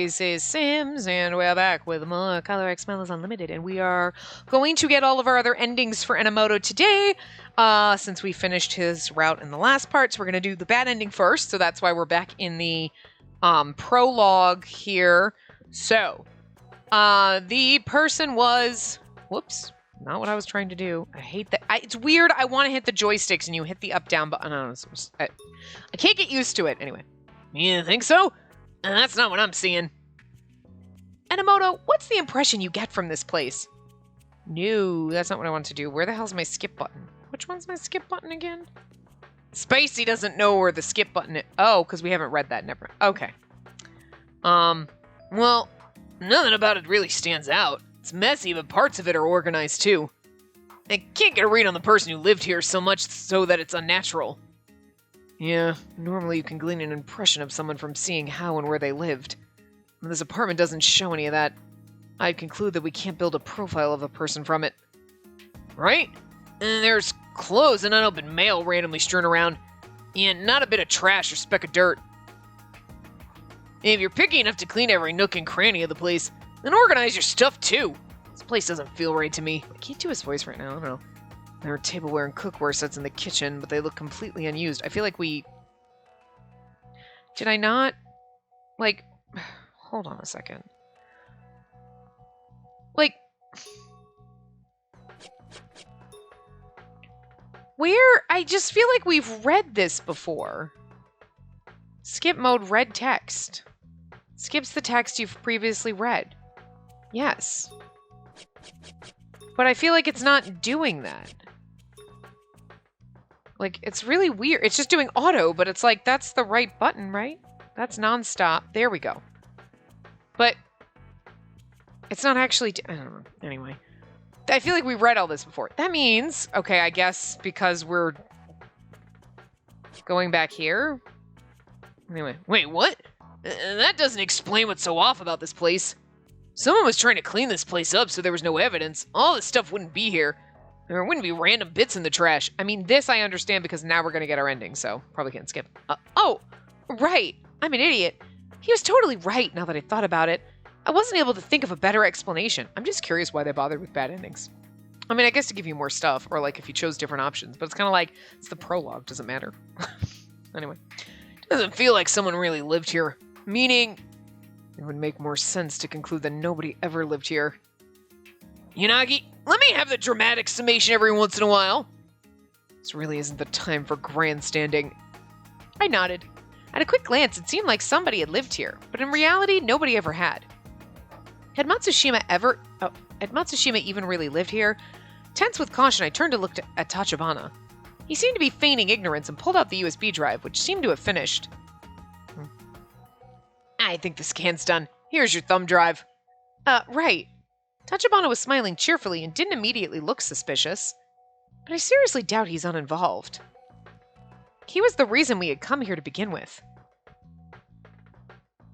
This is Sims, and we're back with more Color X Malice Unlimited, and we are going to get all of our other endings for Enomoto today, since we finished his route in the last part, so we're going to do the bad ending first, so that's why we're back in the prologue here. So, the person was... Whoops. Not what I was trying to do. I hate that. It's weird. I want to hit the joysticks, and you hit the up-down button. I can't get used to it. Anyway. You think so? That's not what I'm seeing. Enomoto, what's the impression you get from this place? No, that's not what I want to do. Where the hell's my skip button? Which one's my skip button again? Spacey doesn't know where the skip button is. Oh, because we haven't read that. Never. Okay. Well, nothing about it really stands out. It's messy, but parts of it are organized too. I can't get a read on the person who lived here so much so that it's unnatural. Yeah, normally you can glean an impression of someone from seeing how and where they lived. This apartment doesn't show any of that. I'd conclude that we can't build a profile of a person from it. Right? And there's clothes and unopened mail randomly strewn around. And not a bit of trash or speck of dirt. If you're picky enough to clean every nook and cranny of the place, then organize your stuff too. This place doesn't feel right to me. I can't do his voice right now, I don't know. There are tableware and cookware sets in the kitchen, but they look completely unused. I feel like we... Did I not? Like... Hold on a second. Like... Where? I just feel like we've read this before. Skip mode read text. Skips the text you've previously read. Yes. But I feel like it's not doing that. Like, it's really weird. It's just doing auto, but it's like, that's the right button, right? That's nonstop. There we go. But it's not actually... I don't know. Anyway. I feel like we read all this before. That means... Okay, I guess because we're going back here. Anyway. Wait, what? That doesn't explain what's so off about this place. Someone was trying to clean this place up so there was no evidence. All this stuff wouldn't be here. There wouldn't be random bits in the trash. I mean, this I understand because now we're going to get our ending, so probably can't skip. Oh, right. I'm an idiot. He was totally right now that I thought about it. I wasn't able to think of a better explanation. I'm just curious why they bothered with bad endings. I mean, I guess to give you more stuff, or like if you chose different options, but it's kind of like, it's the prologue, doesn't matter. Anyway, it doesn't feel like someone really lived here. Meaning, it would make more sense to conclude that nobody ever lived here. Yanagi, let me have the dramatic summation every once in a while. This really isn't the time for grandstanding. I nodded. At a quick glance, it seemed like somebody had lived here, but in reality, nobody ever had. Had Matsushima even really lived here? Tense with caution, I turned to look at Tachibana. He seemed to be feigning ignorance and pulled out the USB drive, which seemed to have finished. I think the scan's done. Here's your thumb drive. Right. Tachibana was smiling cheerfully and didn't immediately look suspicious. But I seriously doubt he's uninvolved. He was the reason we had come here to begin with.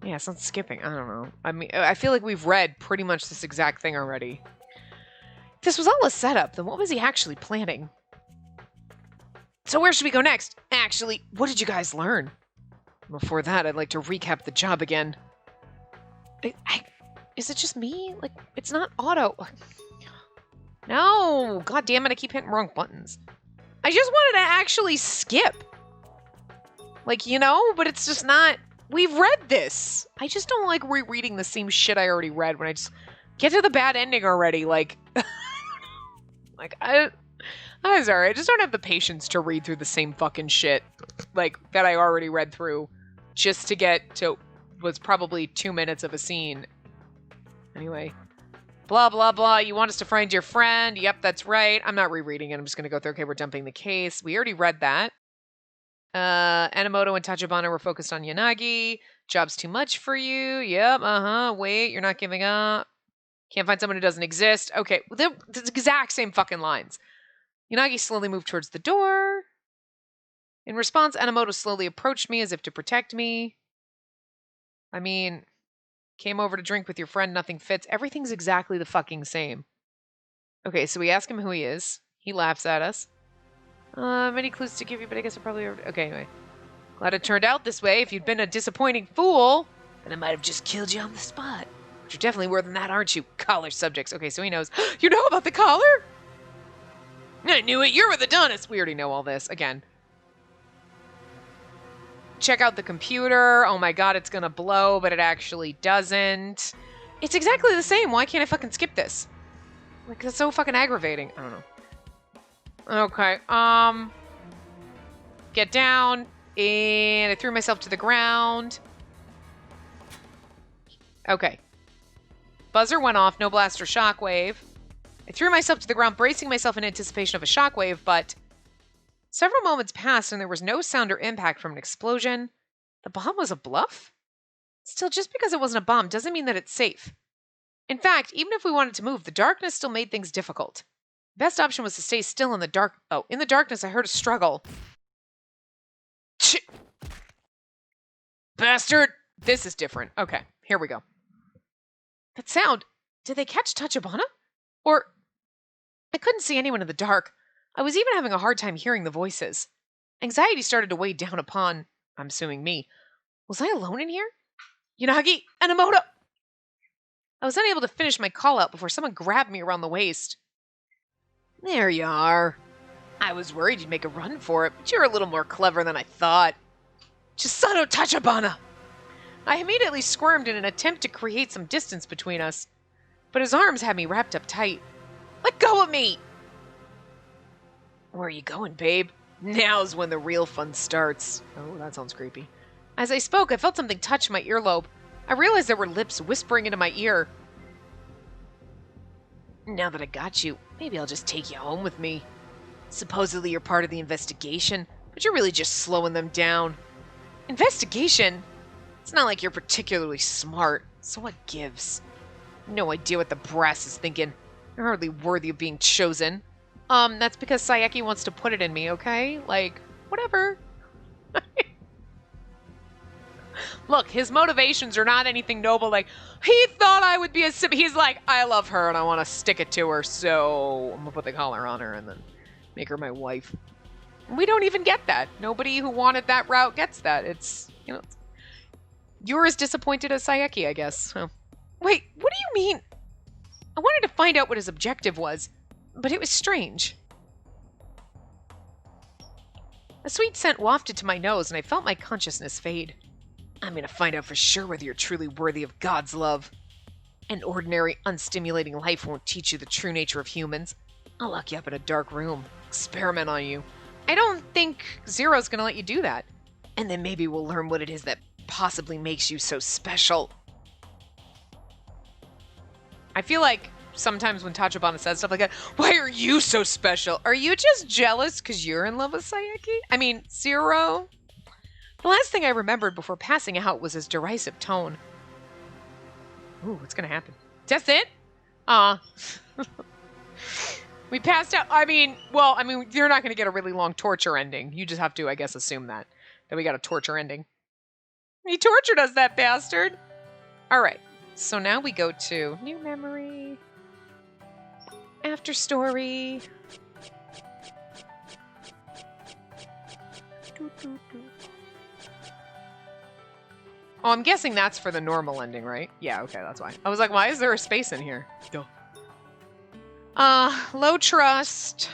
Yeah, it's not skipping. I don't know. I mean, I feel like we've read pretty much this exact thing already. If this was all a setup, then what was he actually planning? So where should we go next? Actually, what did you guys learn? Before that, I'd like to recap the job again. Is it just me? Like, it's not auto. No! God damn it, I keep hitting wrong buttons. I just wanted to actually skip. Like, you know? But it's just not... We've read this! I just don't like rereading the same shit I already read when I just... Get to the bad ending already, like... I'm sorry, I just don't have the patience to read through the same fucking shit, like, that I already read through, just to get to what's probably 2 minutes of a scene. Anyway. Blah, blah, blah. You want us to find your friend? Yep, that's right. I'm not rereading it. I'm just going to go through. Okay, we're dumping the case. We already read that. Enomoto and Tachibana were focused on Yanagi. Job's too much for you. Yep, Wait, you're not giving up. Can't find someone who doesn't exist. Okay, the exact same fucking lines. Yanagi slowly moved towards the door. In response, Enomoto slowly approached me as if to protect me. I mean... Came over to drink with your friend, nothing fits. Everything's exactly the fucking same. Okay, so we ask him who he is. He laughs at us. Many clues to give you, but I guess I probably... Okay, anyway. Glad it turned out this way. If you'd been a disappointing fool... then I might have just killed you on the spot. But you're definitely more than that, aren't you? Collar subjects. Okay, so he knows. You know about the collar? I knew it. You're with Adonis. We already know all this. Again. Check out the computer. Oh my god, it's gonna blow, but it actually doesn't. It's exactly the same. Why can't I fucking skip this? Like, that's so fucking aggravating. I don't know. Okay, get down, and I threw myself to the ground. Okay. Buzzer went off, no blast or shockwave. I threw myself to the ground, bracing myself in anticipation of a shockwave, but several moments passed and there was no sound or impact from an explosion. The bomb was a bluff? Still, just because it wasn't a bomb doesn't mean that it's safe. In fact, even if we wanted to move, the darkness still made things difficult. The best option was to stay still in the dark. Oh, in the darkness, I heard a struggle. Bastard! This is different. Okay, here we go. That sound, did they catch Tachibana? Or, I couldn't see anyone in the dark. I was even having a hard time hearing the voices. Anxiety started to weigh down upon, I'm assuming me. Was I alone in here? Yanagi, Enomoto! I was unable to finish my call out before someone grabbed me around the waist. There you are. I was worried you'd make a run for it, but you're a little more clever than I thought. Chisato Tachibana! I immediately squirmed in an attempt to create some distance between us, but his arms had me wrapped up tight. Let go of me! Where are you going, babe? Now's when the real fun starts. Oh, that sounds creepy. As I spoke, I felt something touch my earlobe. I realized there were lips whispering into my ear. Now that I got you, maybe I'll just take you home with me. Supposedly you're part of the investigation, but you're really just slowing them down. Investigation? It's not like you're particularly smart, so what gives? No idea what the brass is thinking. You're hardly worthy of being chosen. That's because Sayeki wants to put it in me, okay? Like, whatever. Look, his motivations are not anything noble. Like, he thought I would be a he's like, I love her and I want to stick it to her, so I'm gonna put the collar on her and then make her my wife. We don't even get that. Nobody who wanted that route gets that. It's, you know, you're as disappointed as Sayeki, I guess. Huh. Wait, what do you mean? I wanted to find out what his objective was, but it was strange. A sweet scent wafted to my nose and I felt my consciousness fade. I'm gonna find out for sure whether you're truly worthy of God's love. An ordinary, unstimulating life won't teach you the true nature of humans. I'll lock you up in a dark room, experiment on you. I don't think Zero's gonna let you do that. And then maybe we'll learn what it is that possibly makes you so special. I feel like sometimes when Tachibana says stuff like that, why are you so special? Are you just jealous because you're in love with Sayeki? I mean, Zero? The last thing I remembered before passing out was his derisive tone. Ooh, what's gonna happen? That's it? We passed out. I mean, you're not gonna get a really long torture ending. You just have to, I guess, assume that we got a torture ending. He tortured us, that bastard. All right. So now we go to new memory, after story. Oh, I'm guessing that's for the normal ending, right? Yeah, okay, that's why. I was like, why is there a space in here? Duh. Low trust.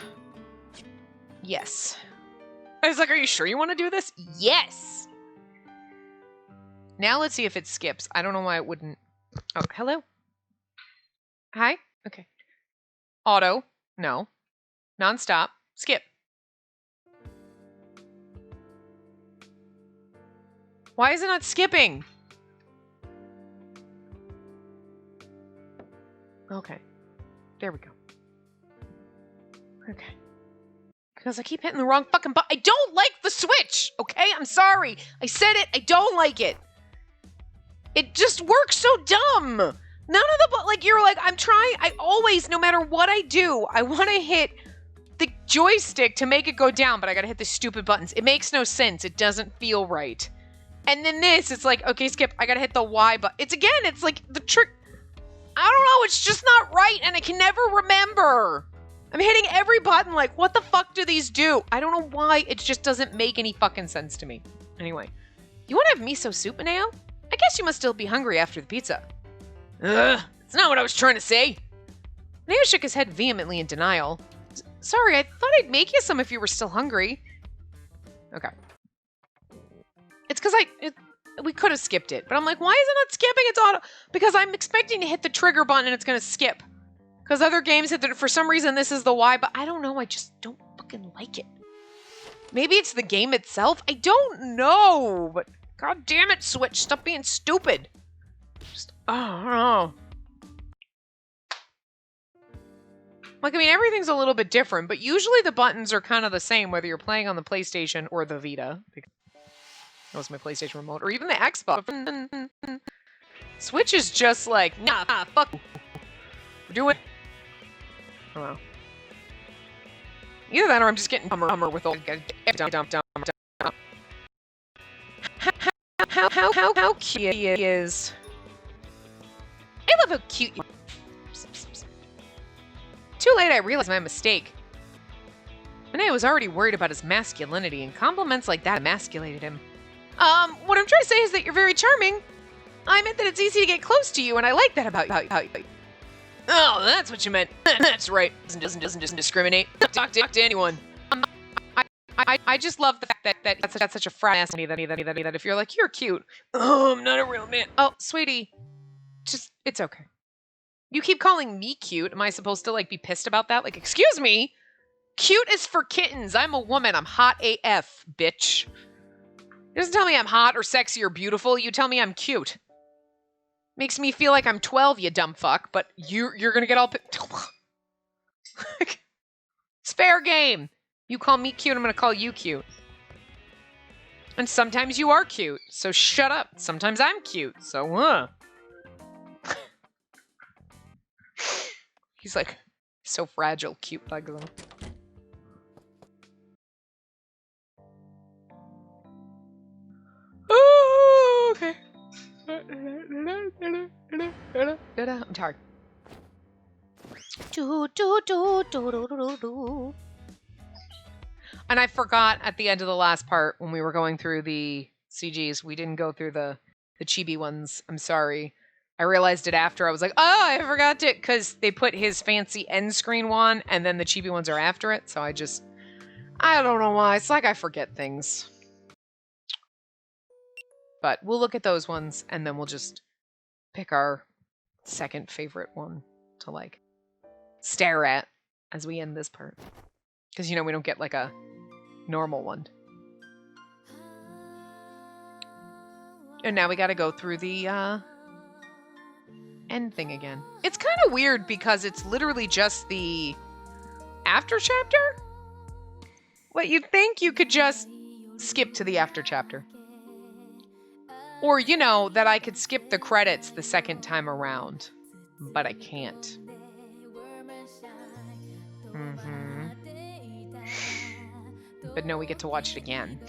Yes. I was like, are you sure you want to do this? Yes! Now let's see if it skips. I don't know why it wouldn't. Oh, hello? Hi? Okay. Auto. No. Non-stop. Skip. Why is it not skipping? Okay. There we go. Okay. Because I keep hitting the wrong fucking button. I don't like the Switch, okay? I'm sorry. I said it. I don't like it. It just works so dumb. None of the, like, you're like, I'm trying. I always, no matter what I do, I want to hit the joystick to make it go down, but I got to hit the stupid buttons. It makes no sense. It doesn't feel right. And then this, it's like, okay, skip. I got to hit the Y button. It's like the trick. I don't know. It's just not right, and I can never remember. I'm hitting every button like, what the fuck do these do? I don't know why. It just doesn't make any fucking sense to me. Anyway, you want to have miso soup, Maneo? I guess you must still be hungry after the pizza. Ugh, that's not what I was trying to say. Neo shook his head vehemently in denial. Sorry, I thought I'd make you some if you were still hungry. Okay. It's because we could have skipped it, but I'm like, why is it not skipping? It's auto. Because I'm expecting to hit the trigger button and it's going to skip. Because other games hit for some reason this is the why, but I don't know. I just don't fucking like it. Maybe it's the game itself. I don't know, but god damn it, Switch, stop being stupid. Just, I don't know. Like, I mean, everything's a little bit different, but usually the buttons are kind of the same, whether you're playing on the PlayStation or the Vita. That was my PlayStation remote, or even the Xbox. Switch is just like, nah, fuck. We're doing. I don't know. Either that, or I'm just getting hummer with all dump. How cute he is. I love how cute you are. Too late, I realized my mistake. Monet was already worried about his masculinity, and compliments like that emasculated him. What I'm trying to say is that you're very charming. I meant that it's easy to get close to you, and I like that about you. Oh, that's what you meant. That's right. Doesn't discriminate. Talk to anyone. I just love the fact that that's such a frat that if you're like, you're cute. Oh, I'm not a real man. Oh, sweetie. Just, it's okay. You keep calling me cute. Am I supposed to, like, be pissed about that? Like, excuse me? Cute is for kittens. I'm a woman. I'm hot AF, bitch. It doesn't tell me I'm hot or sexy or beautiful. You tell me I'm cute. Makes me feel like I'm 12, you dumb fuck, but you're gonna get all... It's fair game. You call me cute, I'm gonna call you cute. And sometimes you are cute, so shut up. Sometimes I'm cute, so He's like, so fragile, cute like though. Oh, okay. I'm tired. And I forgot at the end of the last part when we were going through the CGs, we didn't go through the chibi ones. I'm sorry. I realized it after. I was like, oh, I forgot to, because they put his fancy end screen one and then the chibi ones are after it. So I don't know why. It's like I forget things. But we'll look at those ones and then we'll just pick our second favorite one to like stare at as we end this part. Because, you know, we don't get like a normal one. And now we got to go through the end thing again. It's kind of weird because it's literally just the after chapter. What you'd think you could just skip to the after chapter. Or, you know, that I could skip the credits the second time around. But I can't. But no, we get to watch it again.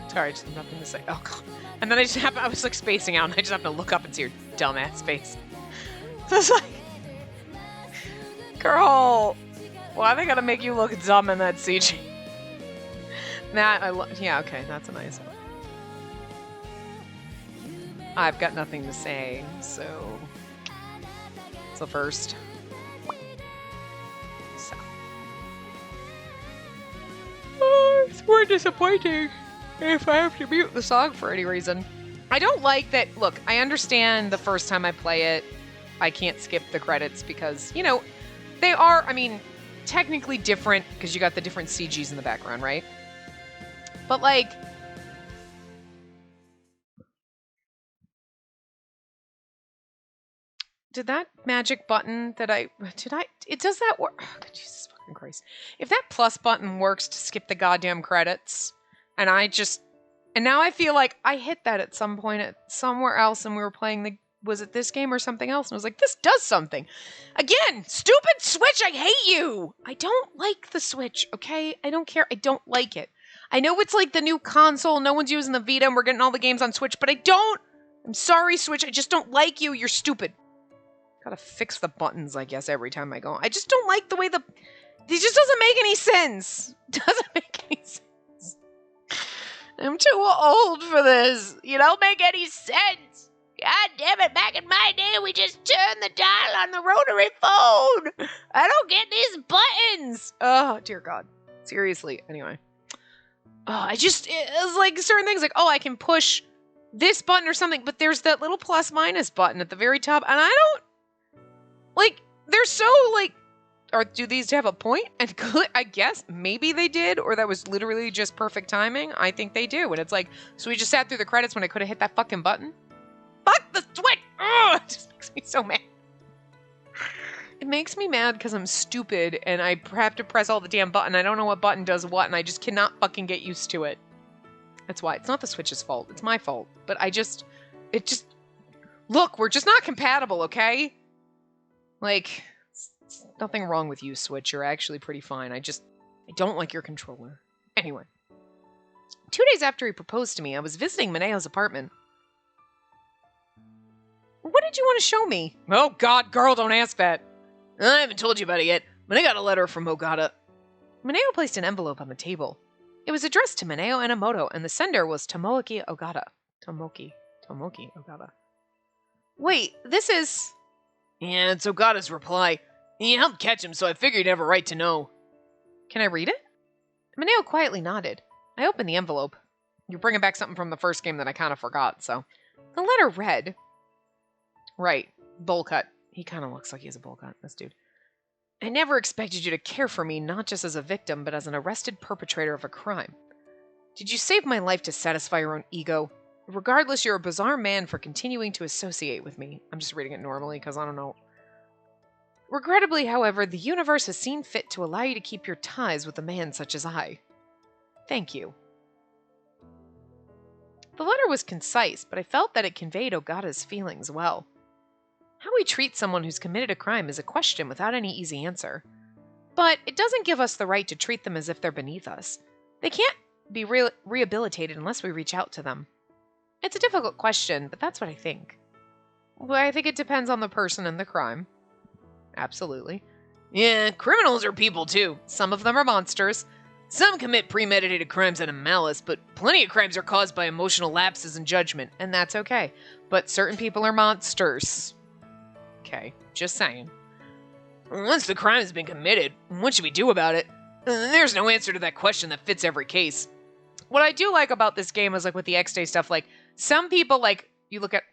Sorry, I just have nothing to say. Oh, God. And then I was like spacing out and I just happened to look up and see your dumbass face. So it's like, girl, why they gotta make you look dumb in that CG? Yeah, okay, that's a nice one. I've got nothing to say, so it's the first. So. Oh, it's more disappointing if I have to mute the song for any reason. I don't like that. Look, I understand the first time I play it, I can't skip the credits because, you know, they are, I mean, technically different because you got the different CGs in the background, right? But like, did that magic button that it does that work? Oh, Jesus fucking Christ. If that plus button works to skip the goddamn credits, and I just And now I feel like I hit that at some point at somewhere else and we were playing the, was it this game or something else? And I was like, this does something. Again, stupid Switch, I hate you. I don't like the Switch, okay? I don't care. I don't like it. I know it's like the new console. No one's using the Vita and we're getting all the games on Switch, but I don't. I'm sorry, Switch. I just don't like you. You're stupid. Gotta fix the buttons, I guess, every time I go. I just don't like the way the... It just doesn't make any sense. Doesn't make any sense. I'm too old for this. You don't make any sense. God damn it, back in my day, we just turned the dial on the rotary phone. I don't get these buttons. Oh, dear God. Seriously. Anyway. Oh, it's like certain things like, oh, I can push this button or something, but there's that little plus minus button at the very top, and I don't, like, they're so, like, or do these have a point? And I guess maybe they did, or that was literally just perfect timing. I think they do. And it's like, so we just sat through the credits when I could have hit that fucking button? Fuck the Switch! Ugh, it just makes me so mad. It makes me mad because I'm stupid and I have to press all the damn button. I don't know what button does what, and I just cannot fucking get used to it. That's why. It's not the Switch's fault. It's my fault. But look, we're just not compatible, okay? Like... Nothing wrong with you, Switch. You're actually pretty fine. I don't like your controller. Anyway. 2 days after he proposed to me, I was visiting Mineo's apartment. What did you want to show me? Oh, God, girl, don't ask that. I haven't told you about it yet, but I got a letter from Ogata. Mineo placed an envelope on the table. It was addressed to Mineo Enomoto, and the sender was Tomoki Ogata. Tomoki Ogata. Wait, this is... Yeah, it's Ogata's reply. He helped catch him, so I figured he'd have a right to know. Can I read it? Mineo quietly nodded. I opened the envelope. You're bringing back something from the first game that I kind of forgot, so... The letter read... Right, bowl cut. He kind of looks like he has a bowl cut, this dude. I never expected you to care for me, not just as a victim, but as an arrested perpetrator of a crime. Did you save my life to satisfy your own ego? Regardless, you're a bizarre man for continuing to associate with me. I'm just reading it normally, because I don't know... Regrettably, however, the universe has seen fit to allow you to keep your ties with a man such as I. Thank you. The letter was concise, but I felt that it conveyed Ogata's feelings well. How we treat someone who's committed a crime is a question without any easy answer. But it doesn't give us the right to treat them as if they're beneath us. They can't be rehabilitated unless we reach out to them. It's a difficult question, but that's what I think. Well, I think it depends on the person and the crime. Absolutely. Yeah, criminals are people too. Some of them are monsters. Some commit premeditated crimes out of malice, but plenty of crimes are caused by emotional lapses in judgment, and that's okay. But certain people are monsters. Okay, just saying. Once the crime has been committed, what should we do about it? There's no answer to that question that fits every case. What I do like about this game is, like, with the X-Day stuff, like, some people, like, you look at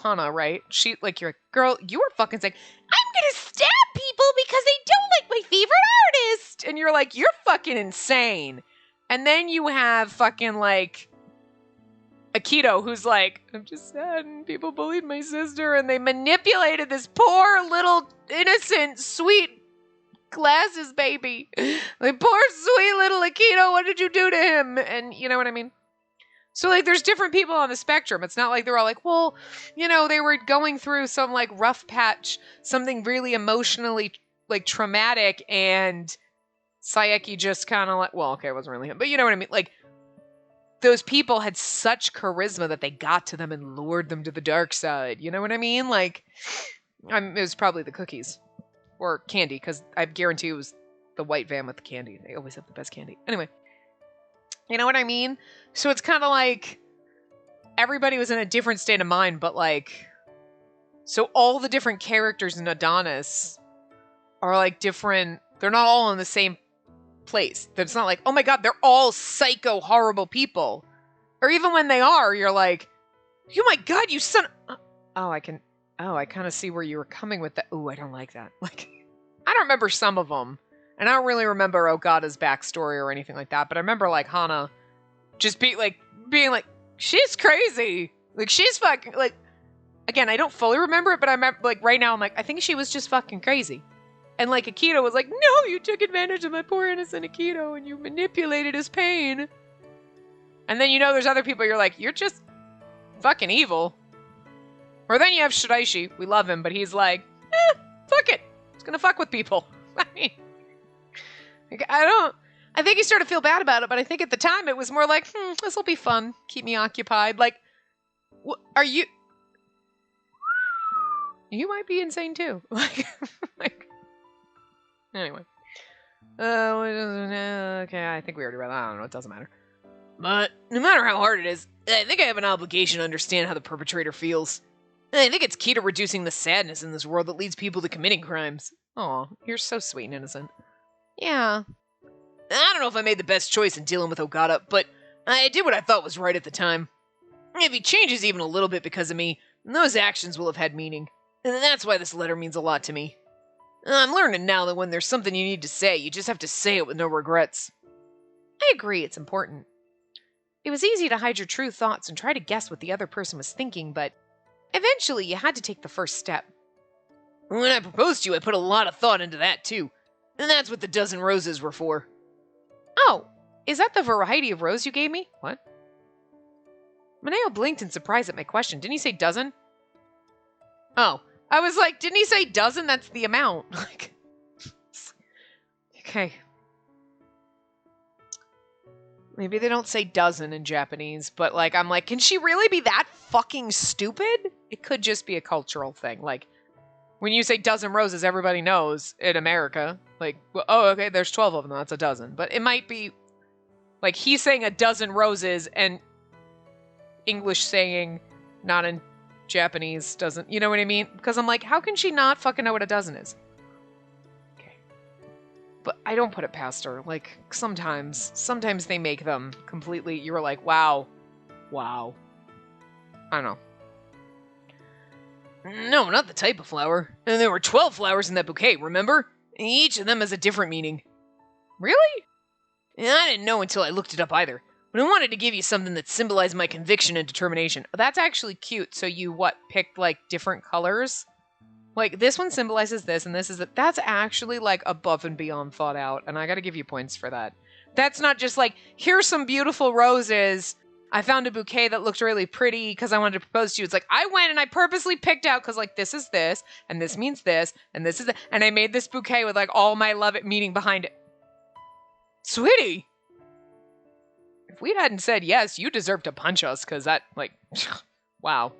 Hana, right? She, like, you're like, girl, you were fucking saying, I'm gonna stab people because they don't like my favorite artist! And you're like, you're fucking insane. And then you have fucking, like, Akito, who's like, I'm just sad and people bullied my sister and they manipulated this poor little innocent, sweet glasses baby. Like, poor sweet little Akito, what did you do to him? And you know what I mean? So, like, there's different people on the spectrum. It's not like they're all like, well, you know, they were going through some, like, rough patch, something really emotionally, like, traumatic, and Saeki just kind of like, well, okay, it wasn't really him, but you know what I mean? Like, those people had such charisma that they got to them and lured them to the dark side. You know what I mean? Like, it was probably the cookies. Or candy, because I guarantee it was the white van with the candy. They always have the best candy. Anyway. You know what I mean? So it's kind of like everybody was in a different state of mind, but like, so all the different characters in Adonis are like different. They're not all in the same place. It's not like, oh my God, they're all psycho, horrible people. Or even when they are, you're like, oh my God, you son. I kind of see where you were coming with that. Oh, I don't like that. Like, I don't remember some of them. And I don't really remember Ogata's backstory or anything like that, but I remember, like, Hana just being like, she's crazy. Like, she's fucking, like, again, I don't fully remember it, but I remember, like, right now, I'm like, I think she was just fucking crazy. And, like, Akito was like, no, you took advantage of my poor innocent Akito, and you manipulated his pain. And then you know there's other people you're like, you're just fucking evil. Or then you have Shiraishi. We love him, but he's like, fuck it. He's gonna fuck with people. I mean, like, I think he started to feel bad about it, but I think at the time it was more like, this will be fun. Keep me occupied. Like, are you... You might be insane too. Like, anyway. Okay, I think we already read that. I don't know, it doesn't matter. But no matter how hard it is, I think I have an obligation to understand how the perpetrator feels. I think it's key to reducing the sadness in this world that leads people to committing crimes. Aw, you're so sweet and innocent. Yeah. I don't know if I made the best choice in dealing with Ogata, but I did what I thought was right at the time. If he changes even a little bit because of me, those actions will have had meaning. And that's why this letter means a lot to me. I'm learning now that when there's something you need to say, you just have to say it with no regrets. I agree, it's important. It was easy to hide your true thoughts and try to guess what the other person was thinking, but eventually you had to take the first step. When I proposed to you, I put a lot of thought into that, too. And that's what the dozen roses were for. Oh, is that the variety of rose you gave me? What? Mineo blinked in surprise at my question. Didn't he say dozen? Oh, I was like, didn't he say dozen? That's the amount. Like, okay. Maybe they don't say dozen in Japanese, but like, I'm like, can she really be that fucking stupid? It could just be a cultural thing. Like, when you say dozen roses, everybody knows in America. Like, well, oh, okay, there's 12 of them. That's a dozen. But it might be, like, he's saying a dozen roses and English saying not in Japanese doesn't, you know what I mean? Because I'm like, how can she not fucking know what a dozen is? Okay. But I don't put it past her. Like, sometimes they make them completely, you were like, wow. Wow. I don't know. No, not the type of flower. And there were 12 flowers in that bouquet, remember? Each of them has a different meaning. Really? I didn't know until I looked it up either. But I wanted to give you something that symbolized my conviction and determination. That's actually cute. So you, picked, like, different colors? Like, this one symbolizes this, and this is that. That's actually, like, above and beyond thought out, and I gotta give you points for that. That's not just like, here's some beautiful roses. I found a bouquet that looked really pretty because I wanted to propose to you. It's like, I went and I purposely picked out because, like, this is this, and this means this, and this is that. And I made this bouquet with, like, all my love it meaning behind it. Sweetie! If we hadn't said yes, you deserve to punch us, because that, like, wow.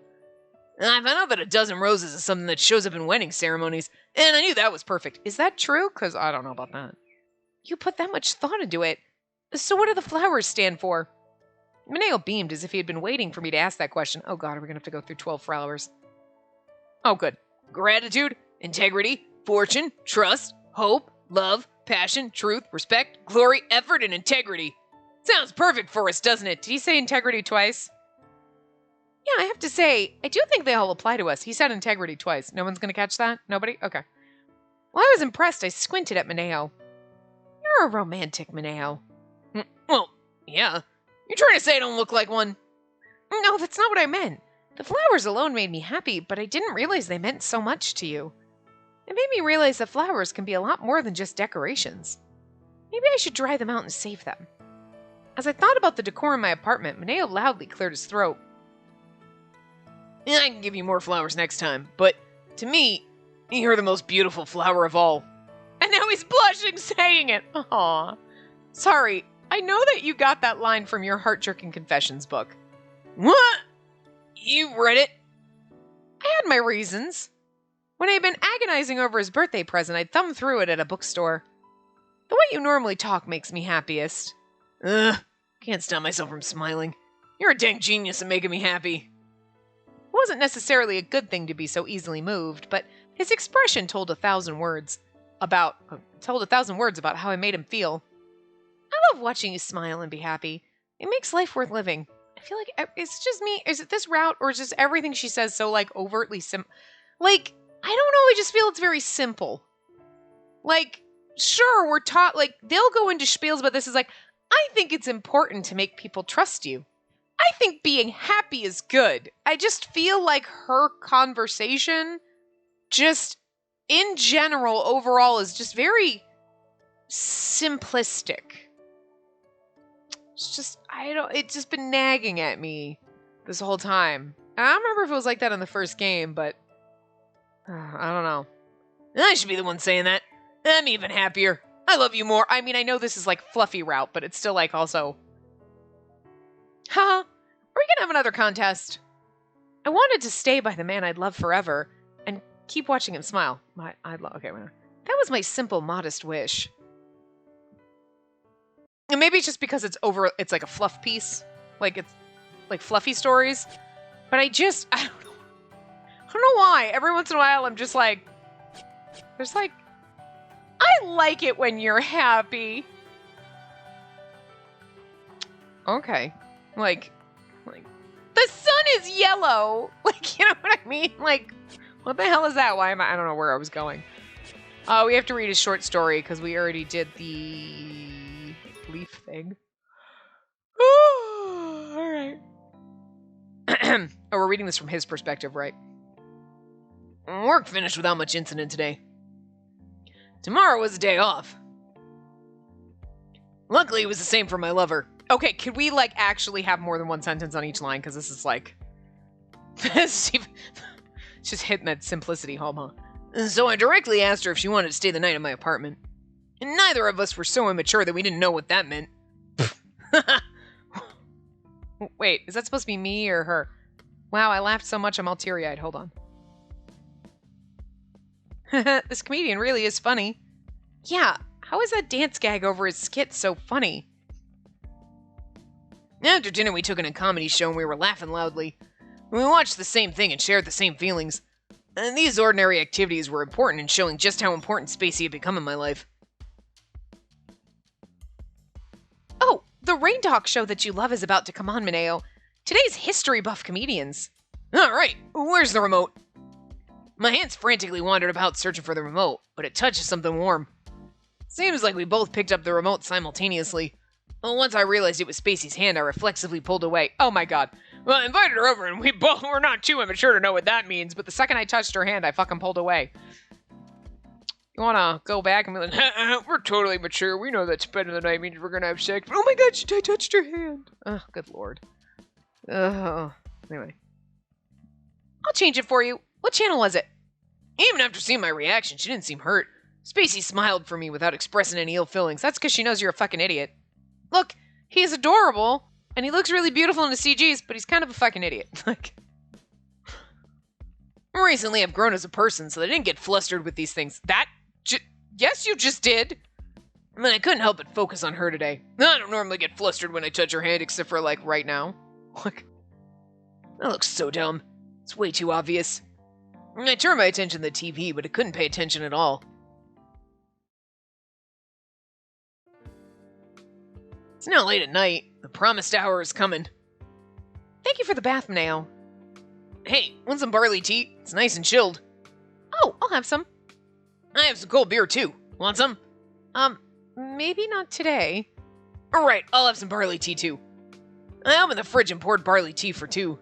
And I found out that a dozen roses is something that shows up in wedding ceremonies, and I knew that was perfect. Is that true? Because I don't know about that. You put that much thought into it. So what do the flowers stand for? Mineo beamed as if he had been waiting for me to ask that question. Oh god, are we going to have to go through 12 flowers? Oh, good. Gratitude, integrity, fortune, trust, hope, love, passion, truth, respect, glory, effort, and integrity. Sounds perfect for us, doesn't it? Did he say integrity twice? Yeah, I have to say, I do think they all apply to us. He said integrity twice. No one's going to catch that? Nobody? Okay. Well, I was impressed. I squinted at Mineo. You're a romantic, Mineo. Well, yeah. You're trying to say I don't look like one? No, that's not what I meant. The flowers alone made me happy, but I didn't realize they meant so much to you. It made me realize that flowers can be a lot more than just decorations. Maybe I should dry them out and save them. As I thought about the decor in my apartment, Mineo loudly cleared his throat. I can give you more flowers next time, but to me, you're the most beautiful flower of all. And now he's blushing saying it. Aww. Sorry, I know that you got that line from your heart-jerking confessions book. What? You read it? I had my reasons. When I had been agonizing over his birthday present, I'd thumbed through it at a bookstore. The way you normally talk makes me happiest. Can't stop myself from smiling. You're a dang genius at making me happy. It wasn't necessarily a good thing to be so easily moved, but his expression told 1,000 words about how I made him feel. I love watching you smile and be happy. It makes life worth living. I feel like it's just me. Is it this route, or is just everything she says so, like, overtly Like, I don't know, I just feel it's very simple. Like, sure, we're taught, like, they'll go into spiels, but this is like, I think it's important to make people trust you. I think being happy is good. I just feel like her conversation, just in general, overall, is just very simplistic. It's just, it's just been nagging at me this whole time. And I don't remember if it was like that in the first game, but I don't know. I should be the one saying that. I'm even happier. I love you more. I mean, I know this is like fluffy route, but it's still like also... Haha, are we gonna have another contest? I wanted to stay by the man I'd love forever and keep watching him smile. Okay, that was my simple, modest wish. And maybe it's just because it's like a fluff piece. Like, it's like fluffy stories. But I don't know. I don't know why. Every once in a while, I'm just like, I like it when you're happy. Okay. Like, the sun is yellow. Like, you know what I mean? Like, what the hell is that? I don't know where I was going. We have to read a short story because we already did the leaf thing. All right. Oh, we're reading this from his perspective, right? Work finished without much incident today. Tomorrow was a day off. Luckily, it was the same for my lover. Okay, could we, like, actually have more than one sentence on each line? Because this is, like... it's just hitting that simplicity home, huh? So I directly asked her if she wanted to stay the night at my apartment. And neither of us were so immature that we didn't know what that meant. Wait, is that supposed to be me or her? Wow, I laughed so much I'm all teary-eyed. Hold on. This comedian really is funny. Yeah, how is that dance gag over his skit so funny? After dinner, we took in a comedy show and we were laughing loudly. We watched the same thing and shared the same feelings. And these ordinary activities were important in showing just how important Spacey had become in my life. Oh, the Rain Talk show that you love is about to come on, Mineo. Today's history buff comedians. Alright, where's the remote? My hands frantically wandered about searching for the remote, but it touched something warm. Seems like we both picked up the remote simultaneously. Well, once I realized it was Spacey's hand, I reflexively pulled away. Oh my god. Well, I invited her over, and we both were not too immature to know what that means, but the second I touched her hand, I fucking pulled away. You wanna go back and be like, we're totally mature, we know that spending the night means we're gonna have sex, but oh my god, I touched her hand. Oh, good lord. Anyway. I'll change it for you. What channel was it? Even after seeing my reaction, she didn't seem hurt. Spacey smiled for me without expressing any ill feelings. That's because she knows you're a fucking idiot. Look, he's adorable, and he looks really beautiful in the CGs, but he's kind of a fucking idiot. Like, recently I've grown as a person, so I didn't get flustered with these things. Yes, you just did. I mean, I couldn't help but focus on her today. I don't normally get flustered when I touch her hand, except for, like, right now. Look, that looks so dumb. It's way too obvious. I turned my attention to the TV, but I couldn't pay attention at all. It's now late at night. The promised hour is coming. Thank you for the bath, Mineo. Hey, want some barley tea? It's nice and chilled. Oh, I'll have some. I have some cold beer, too. Want some? Maybe not today. Alright, I'll have some barley tea, too. I opened the fridge and poured barley tea for two.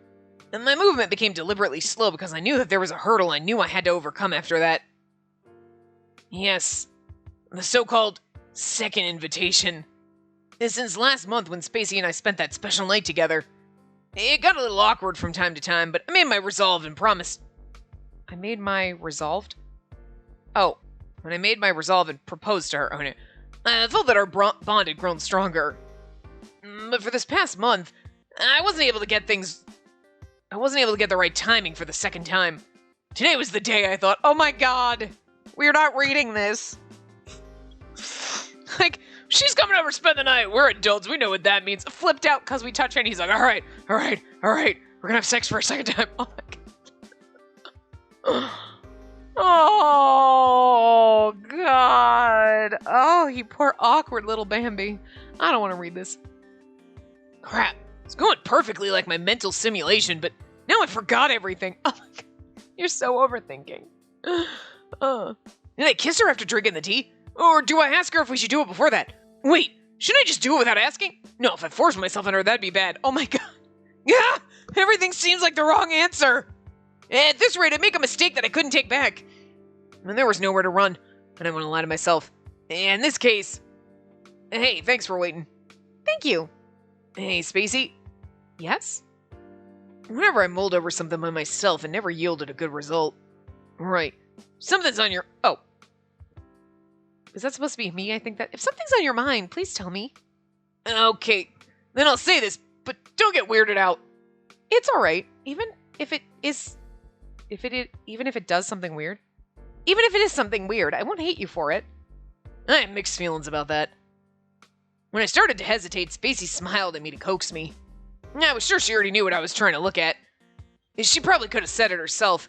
And my movement became deliberately slow because I knew that there was a hurdle I knew I had to overcome after that. Yes, the so-called second invitation. Since last month when Spacey and I spent that special night together. It got a little awkward from time to time, but I made my resolve and promised. I made my resolved? Oh, when I made my resolve and proposed to her. Oh, no. I felt that our bond had grown stronger. But for this past month, I wasn't able to get the right timing for the second time. Today was the day I thought, oh my god, we're not reading this. Like, she's coming over to spend the night. We're adults. We know what that means. Flipped out because we touched her, and he's like, all right. We're gonna have sex for a second time. Oh my god. Oh, God. Oh, you poor awkward little Bambi. I don't want to read this. Crap. It's going perfectly like my mental simulation, but now I forgot everything. Oh my god. You're so overthinking. Did I kiss her after drinking the tea? Or do I ask her if we should do it before that? Wait, shouldn't I just do it without asking? No, if I force myself on her, that'd be bad. Oh my god. Yeah, everything seems like the wrong answer. At this rate, I'd make a mistake that I couldn't take back. And there was nowhere to run. I didn't want to lie to myself. In this case... Hey, thanks for waiting. Thank you. Hey, Spacey? Yes? Whenever I mulled over something by myself, it never yielded a good result. Right. Something's on your... Oh. Is that supposed to be me? I think that... If something's on your mind, please tell me. Okay. Then I'll say this, but don't get weirded out. It's alright. Even if it is... Even if it does something weird. Even if it is something weird, I won't hate you for it. I have mixed feelings about that. When I started to hesitate, Spacey smiled at me to coax me. I was sure she already knew what I was trying to look at. She probably could have said it herself.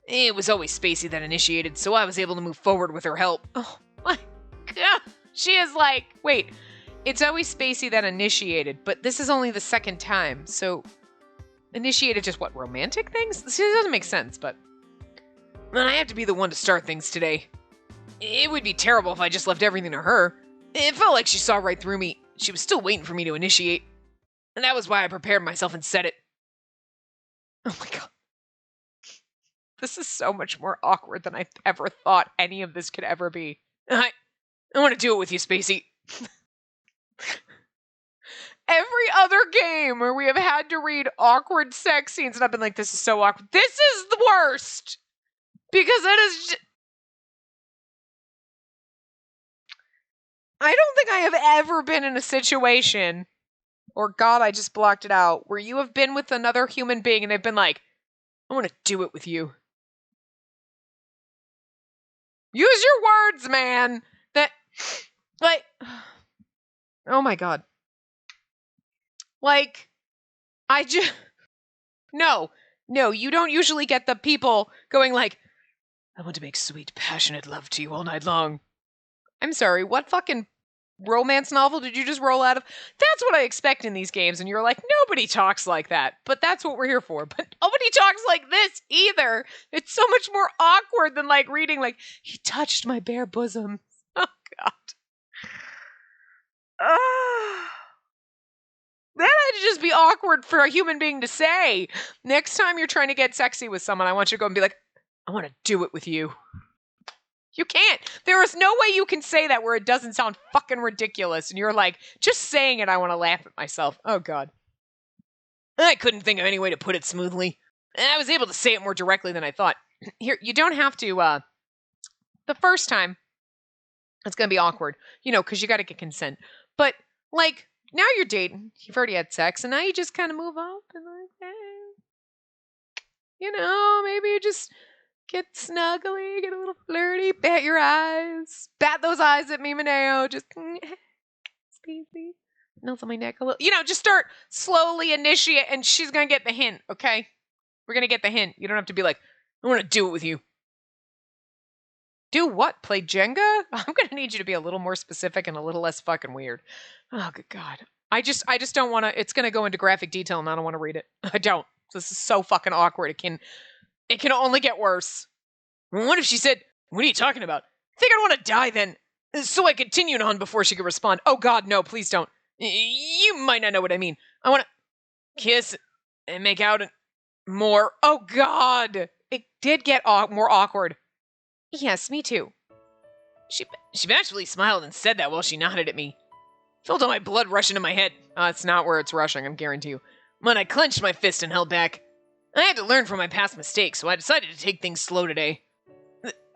It was always Spacey that initiated, so I was able to move forward with her help. Oh my god. She is like, wait, it's always Spacey that initiated, but this is only the second time, so... Initiated just what, romantic things? This doesn't make sense, but... I have to be the one to start things today. It would be terrible if I just left everything to her. It felt like she saw right through me. She was still waiting for me to initiate. And that was why I prepared myself and said it. Oh my god. This is so much more awkward than I ever thought any of this could ever be. I want to do it with you, Spacey. Every other game where we have had to read awkward sex scenes and I've been like, this is so awkward. This is the worst! Because it is just... I don't think I have ever been in a situation, or God, I just blocked it out, where you have been with another human being and they've been like, I want to do it with you. Use your words, man! That, like, oh my god. Like, no, you don't usually get the people going like, I want to make sweet, passionate love to you all night long. I'm sorry, what fucking romance novel did you just roll out of? That's what I expect in these games, and you're like, nobody talks like that, but that's what we're here for. But nobody talks like this either. It's so much more awkward than like reading like, he touched my bare bosom. Oh god. That had to just be awkward for a human being to say. Next time you're trying to get sexy with someone, I want you to go and be like, I want to do it with you. You can't. There is no way you can say that where it doesn't sound fucking ridiculous. And you're like, just saying it, I want to laugh at myself. Oh, God. I couldn't think of any way to put it smoothly. And I was able to say it more directly than I thought. Here, you don't have to, the first time, it's going to be awkward. You know, because you got to get consent. But, like, now you're dating. You've already had sex. And now you just kind of move up and like, hey. You know, maybe you just... get snuggly, get a little flirty, bat your eyes. Bat those eyes at me, Mineo. Just, Spacey. Melts on my neck a little. You know, just start slowly initiate, and she's going to get the hint, okay? We're going to get the hint. You don't have to be like, I want to do it with you. Do what? Play Jenga? I'm going to need you to be a little more specific and a little less fucking weird. Oh, good God. I just don't want to, it's going to go into graphic detail, and I don't want to read it. I don't. This is so fucking awkward. It can only get worse. What if she said, what are you talking about? I think I'd want to die then. So I continued on before she could respond. Oh God, no, please don't. You might not know what I mean. I want to kiss and make out and more. Oh God. It did get more awkward. Yes, me too. She naturally smiled and said that while she nodded at me. Felt all my blood rush into my head. It's not where it's rushing, I'm guarantee you. When I clenched my fist and held back. I had to learn from my past mistakes, so I decided to take things slow today.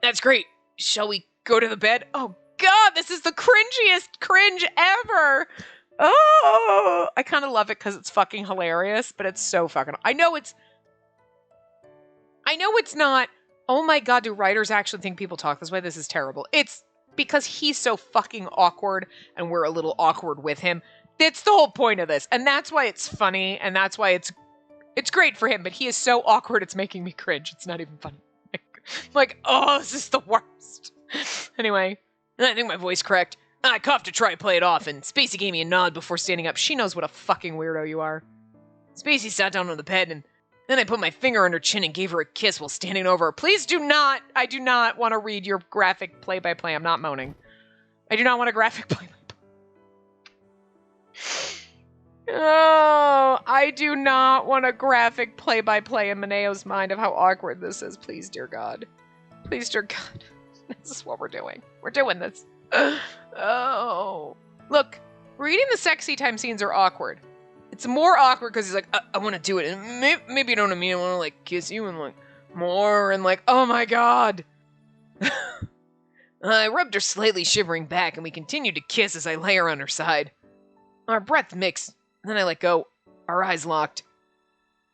That's great. Shall we go to the bed? Oh God, this is the cringiest cringe ever. Oh, I kind of love it because it's fucking hilarious, but it's so fucking... I know it's not, oh my God, do writers actually think people talk this way? This is terrible. It's because he's so fucking awkward and we're a little awkward with him. That's the whole point of this. And that's why it's funny, and that's why it's great for him, but he is so awkward, it's making me cringe. It's not even funny. Like, oh, this is the worst. Anyway, I think my voice cracked. I coughed to try and play it off, and Spacey gave me a nod before standing up. She knows what a fucking weirdo you are. Spacey sat down on the bed, and then I put my finger on her chin and gave her a kiss while standing over her. Please do not, I do not want to read your graphic play-by-play. I'm not moaning. I do not want a graphic play-by-play. Oh, I do not want a graphic play-by-play in Mineo's mind of how awkward this is. Please, dear God. Please, dear God. This is what we're doing. We're doing this. Oh. Look, reading the sexy time scenes are awkward. It's more awkward because he's like, I want to do it. And maybe you know what I mean. I want to, like, kiss you and, like, more. And, like, oh, my God. I rubbed her slightly shivering back, and we continued to kiss as I lay her on her side. Our breath mixed, and then I let go. Our eyes locked.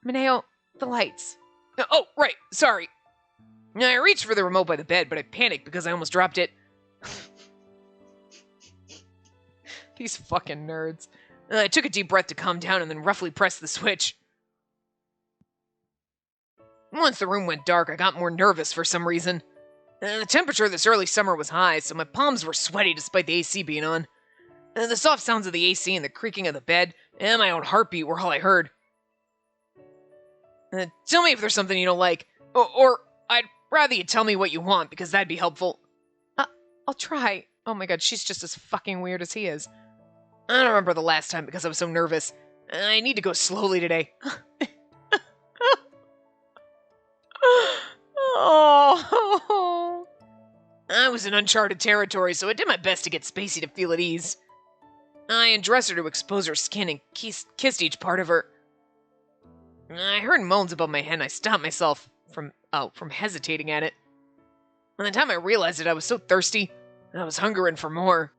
Mineo, the lights. Oh, right, sorry. I reached for the remote by the bed, but I panicked because I almost dropped it. These fucking nerds. I took a deep breath to calm down and then roughly pressed the switch. Once the room went dark, I got more nervous for some reason. The temperature this early summer was high, so my palms were sweaty despite the AC being on. The soft sounds of the AC and the creaking of the bed and my own heartbeat were all I heard. Tell me if there's something you don't like, or I'd rather you tell me what you want, because that'd be helpful. I'll try. Oh my god, she's just as fucking weird as he is. I don't remember the last time because I was so nervous. I need to go slowly today. Oh. I was in uncharted territory, so I did my best to get Spacey to feel at ease. I undressed her to expose her skin and kissed each part of her. I heard moans above my head and I stopped myself from hesitating at it. By the time I realized it, I was so thirsty, and I was hungering for more.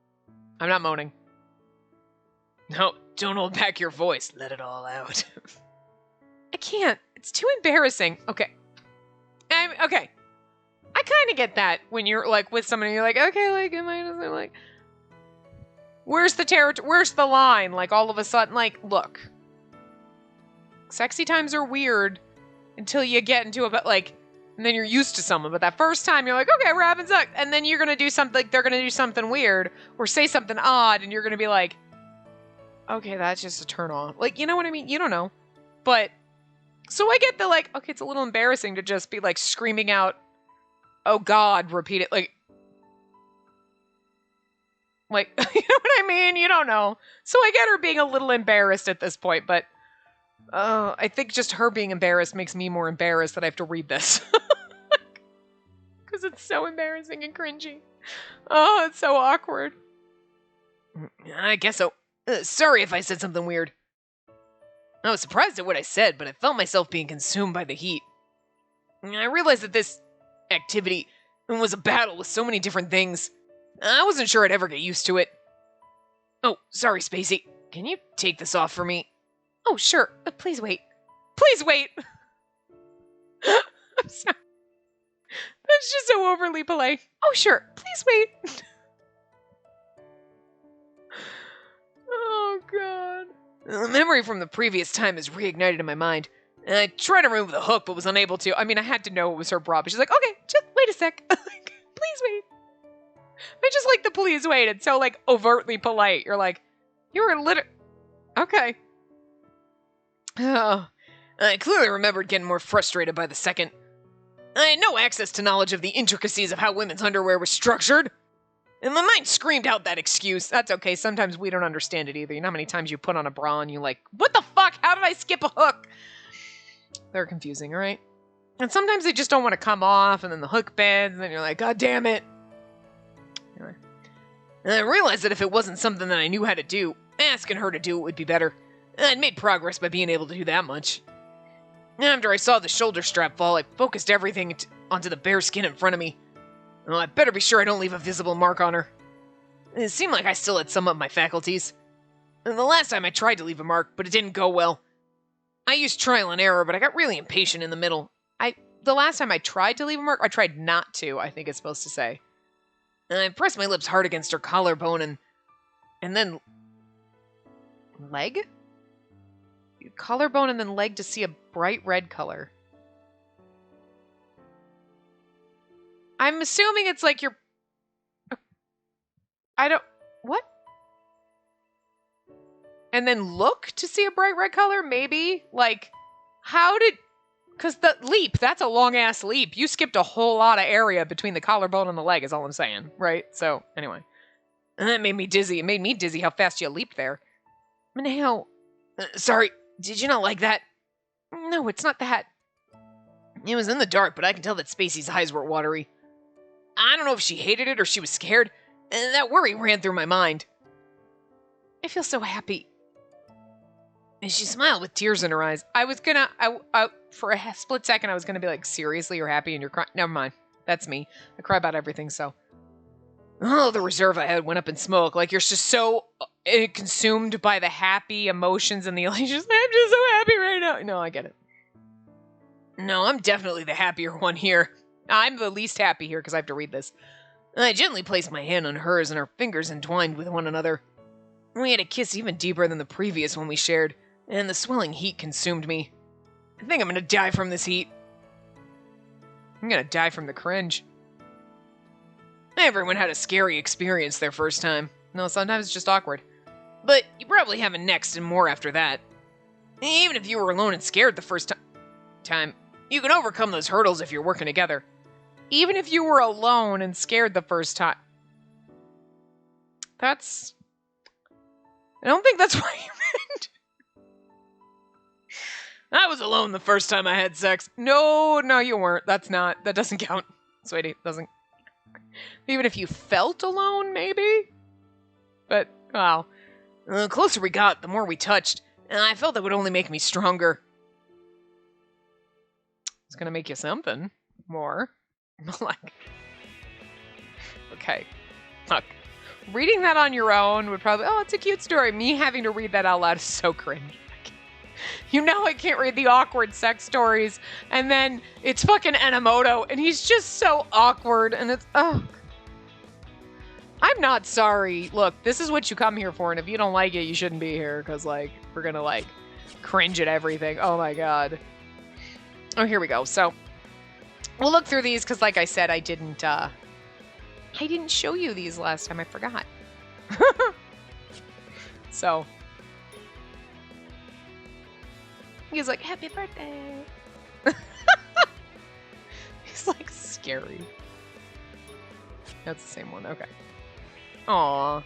I'm not moaning. No, don't hold back your voice. Let it all out. I can't. It's too embarrassing. Okay. Okay. I kind of get that when you're, like, with somebody, you're like, okay, like, am I just, like... Where's the line? Like, all of a sudden, like, look. Sexy times are weird until you get into a bit, like, and then you're used to someone. But that first time, you're like, okay, we're having sex. And then you're going to do something, like, they're going to do something weird or say something odd, and you're going to be like, okay, that's just a turn on. Like, you know what I mean? You don't know. But, so I get the, like, okay, it's a little embarrassing to just be, like, screaming out, oh, God, repeat it. Like, you know what I mean? You don't know. So I get her being a little embarrassed at this point, but I think just her being embarrassed makes me more embarrassed that I have to read this. Because it's so embarrassing and cringy. Oh, it's so awkward. I guess so. Sorry if I said something weird. I was surprised at what I said, but I felt myself being consumed by the heat. I realized that this activity was a battle with so many different things. I wasn't sure I'd ever get used to it. Oh, sorry, Spacey. Can you take this off for me? Oh, sure. Please wait. Please wait! I'm sorry. That's just so overly polite. Oh, sure. Please wait. Oh, God. The memory from the previous time is reignited in my mind. And I tried to remove the hook, but was unable to. I mean, I had to know it was her bra, but she's like, okay, just wait a sec. Please wait. I just like the please wait. It's so, like, overtly polite. You're like, you were literally... Okay. Oh, I clearly remembered getting more frustrated by the second. I had no access to knowledge of the intricacies of how women's underwear was structured. And my mind screamed out that excuse. That's okay, sometimes we don't understand it either. You know how many times you put on a bra and you're like, what the fuck? How did I skip a hook? They're confusing, alright? And sometimes they just don't want to come off, and then the hook bends, and then you're like, God damn it. Anyway. And I realized that if it wasn't something that I knew how to do, asking her to do it would be better. I'd made progress by being able to do that much. After I saw the shoulder strap fall, I focused everything onto the bare skin in front of me. Well, I better be sure I don't leave a visible mark on her. It seemed like I still had some of my faculties. And the last time I tried to leave a mark, but it didn't go well. I used trial and error, but I got really impatient in the middle. The last time I tried to leave a mark, I tried not to, I think it's supposed to say. And I pressed my lips hard against her collarbone and then... Leg? Collarbone and then leg to see a bright red color. I'm assuming it's like your... I don't... What? And then look to see a bright red color? Maybe? Like, how did... Because the leap, that's a long-ass leap. You skipped a whole lot of area between the collarbone and the leg, is all I'm saying. Right? So, anyway. And that made me dizzy. It made me dizzy how fast you leaped there. Mineo... sorry, did you not like that? No, it's not that. It was in the dark, but I can tell that Spacey's eyes were watery. I don't know if she hated it or she was scared, and that worry ran through my mind. I feel so happy. And she smiled with tears in her eyes. I was gonna, for a split second, I was gonna be like, seriously, you're happy and you're crying? Never mind. That's me. I cry about everything, so. Oh, the reserve I had went up in smoke. Like, you're just so consumed by the happy emotions and the elation. I'm just so happy right now. No, I get it. No, I'm definitely the happier one here. I'm the least happy here because I have to read this. I gently placed my hand on hers and our fingers entwined with one another. We had a kiss even deeper than the previous one we shared, and the swelling heat consumed me. I think I'm gonna die from this heat. I'm gonna die from the cringe. Everyone had a scary experience their first time. No, sometimes it's just awkward. But you probably have a next and more after that. Even if you were alone and scared the first time, you can overcome those hurdles if you're working together. Even if you were alone and scared the first time. That's... I don't think that's what you meant. I was alone the first time I had sex. No, you weren't. That doesn't count. Sweetie, doesn't. Even if you felt alone, maybe? But, wow. The closer we got, the more we touched, and I felt that would only make me stronger. It's gonna make you something more. Like, okay. Look, reading that on your own would probably, oh, it's a cute story. Me having to read that out loud is so cringe. You know I can't read the awkward sex stories, and then it's fucking Enomoto, and he's just so awkward, and it's, oh. I'm not sorry. Look, this is what you come here for, and if you don't like it, you shouldn't be here, because, like, we're gonna, like, cringe at everything. Oh my god. Oh, here we go. So, we'll look through these, because, like I said, I didn't show you these last time. I forgot. So, he's like, happy birthday. He's, like, scary. That's the same one. Okay. Aww.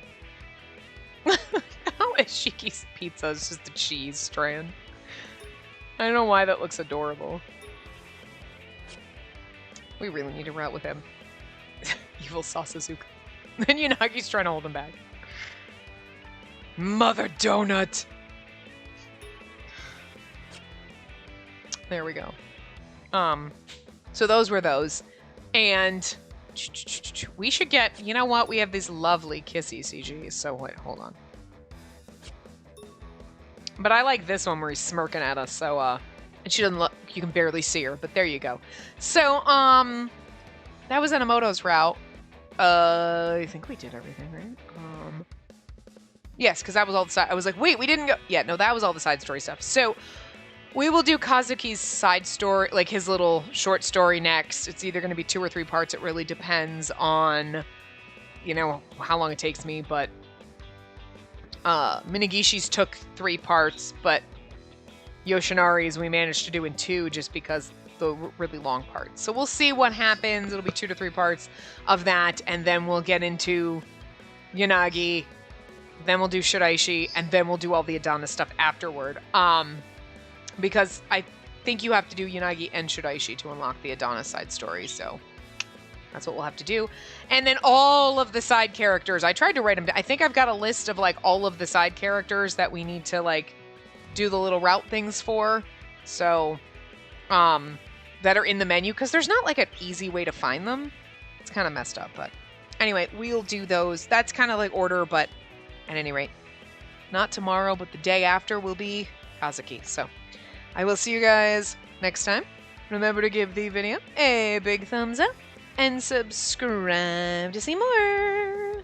How Ishiki's pizza is just a cheese strand. I don't know why that looks adorable. We really need to route with him. Evil Sasuzuka. Then Unagi's trying to hold him back. Mother Donut! There we go. So those were those. And we should get, you know what? We have these lovely kissy CGs. So wait, hold on. But I like this one where he's smirking at us. So, and she doesn't look, you can barely see her, but there you go. So, that was Enomoto's route. I think we did everything, right? Yes, because that was all the side. I was like, wait, we didn't go. Yeah, no, that was all the side story stuff. So, we will do Kazuki's side story, like his little short story next. It's either going to be 2 or 3 parts. It really depends on, you know, how long it takes me. But Minagishi's took 3 parts, but Yoshinari's we managed to do in 2 just because the really long parts. So we'll see what happens. It'll be 2 to 3 parts of that, and then we'll get into Yanagi. Then we'll do Shiraishi, and then we'll do all the Adana stuff afterward. Because I think you have to do Yanagi and Shiraishi to unlock the Adana side story, so that's what we'll have to do. And then all of the side characters, I tried to write them down. I think I've got a list of, like, all of the side characters that we need to, like, do the little route things for. So, that are in the menu, because there's not, like, an easy way to find them. It's kind of messed up, but anyway, we'll do those. That's kind of like order, but at any rate, not tomorrow, but the day after will be Kazuki, so I will see you guys next time. Remember to give the video a big thumbs up and subscribe to see more.